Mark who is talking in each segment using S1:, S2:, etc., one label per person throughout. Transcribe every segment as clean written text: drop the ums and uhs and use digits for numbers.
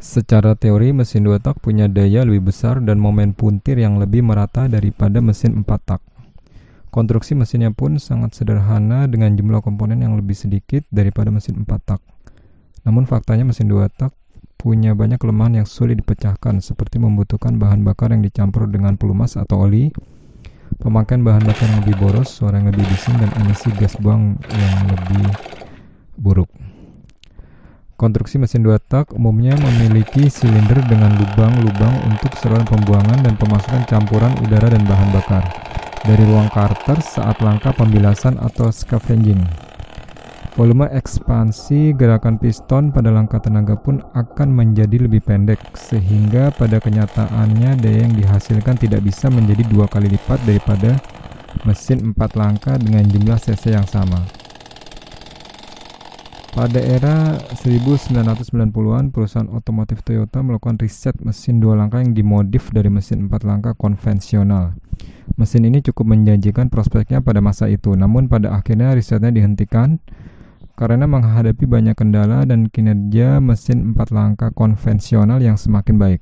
S1: Secara teori, mesin 2 tak punya daya lebih besar dan momen puntir yang lebih merata daripada mesin 4 tak. Konstruksi mesinnya pun sangat sederhana dengan jumlah komponen yang lebih sedikit daripada mesin 4 tak. Namun faktanya mesin 2 tak punya banyak kelemahan yang sulit dipecahkan, seperti membutuhkan bahan bakar yang dicampur dengan pelumas atau oli, pemakaian bahan bakar yang lebih boros, suara yang lebih bising, dan emisi gas buang yang lebih buruk. Konstruksi mesin 2 tak umumnya memiliki silinder dengan lubang-lubang untuk saluran pembuangan dan pemasukan campuran udara dan bahan bakar dari ruang karter saat langkah pembilasan atau scavenging. Volume ekspansi gerakan piston pada langkah tenaga pun akan menjadi lebih pendek, sehingga pada kenyataannya daya yang dihasilkan tidak bisa menjadi 2 kali lipat daripada mesin 4 langkah dengan jumlah cc yang sama. Pada era 1990-an, perusahaan otomotif Toyota melakukan riset mesin 2 langkah yang dimodif dari mesin 4 langkah konvensional. Mesin ini cukup menjanjikan prospeknya pada masa itu, namun pada akhirnya risetnya dihentikan karena menghadapi banyak kendala dan kinerja mesin 4 langkah konvensional yang semakin baik.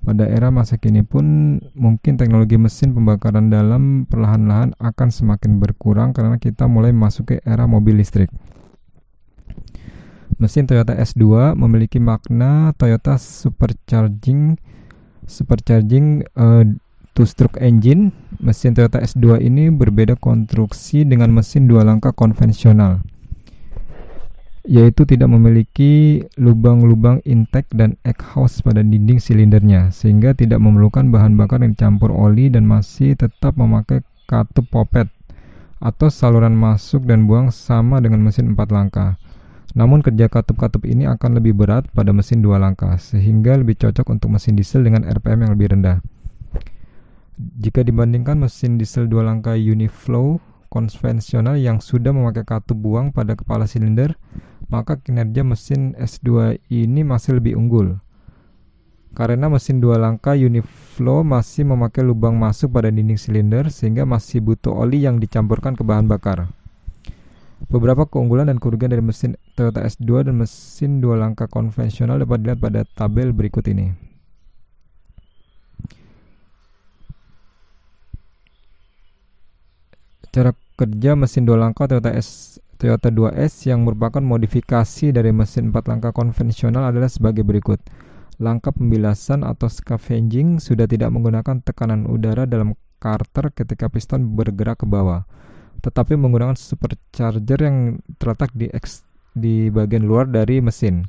S1: Pada era masa kini pun mungkin teknologi mesin pembakaran dalam perlahan-lahan akan semakin berkurang karena kita mulai memasuki era mobil listrik. Mesin Toyota S2 memiliki makna Toyota Supercharging two-stroke engine. Mesin Toyota S2 ini berbeda konstruksi dengan mesin 2 langkah konvensional, yaitu tidak memiliki lubang-lubang intake dan exhaust pada dinding silindernya, sehingga tidak memerlukan bahan bakar yang dicampur oli dan masih tetap memakai katup popet atau saluran masuk dan buang sama dengan mesin 4 langkah. Namun kerja katup-katup ini akan lebih berat pada mesin 2 langkah, sehingga lebih cocok untuk mesin diesel dengan RPM yang lebih rendah. Jika dibandingkan mesin diesel 2 langkah Uniflow konvensional yang sudah memakai katup buang pada kepala silinder, maka kinerja mesin S2 ini masih lebih unggul. Karena mesin 2 langkah Uniflow masih memakai lubang masuk pada dinding silinder, sehingga masih butuh oli yang dicampurkan ke bahan bakar. Beberapa keunggulan dan kerugian dari mesin Toyota S2 dan mesin 2 langkah konvensional dapat dilihat pada tabel berikut ini. Cara kerja mesin 2 langkah Toyota 2S yang merupakan modifikasi dari mesin 4 langkah konvensional adalah sebagai berikut. Langkah pembilasan atau scavenging sudah tidak menggunakan tekanan udara dalam karter ketika piston bergerak ke bawah, tetapi menggunakan supercharger yang terletak di bagian luar dari mesin.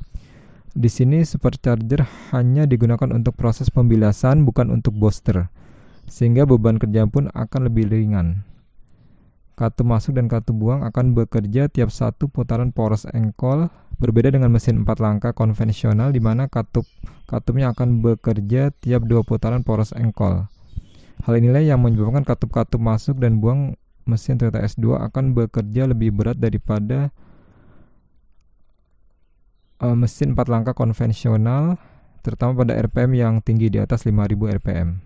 S1: Di sini supercharger hanya digunakan untuk proses pembilasan, bukan untuk booster, sehingga beban kerja pun akan lebih ringan. Katup masuk dan katup buang akan bekerja tiap satu putaran poros engkol, berbeda dengan mesin 4 langkah konvensional di mana katupnya akan bekerja tiap 2 putaran poros engkol. Hal inilah yang menyebabkan katup-katup masuk dan buang mesin Toyota S2 akan bekerja lebih berat daripada mesin 4 langkah konvensional, terutama pada RPM yang tinggi di atas 5000 RPM.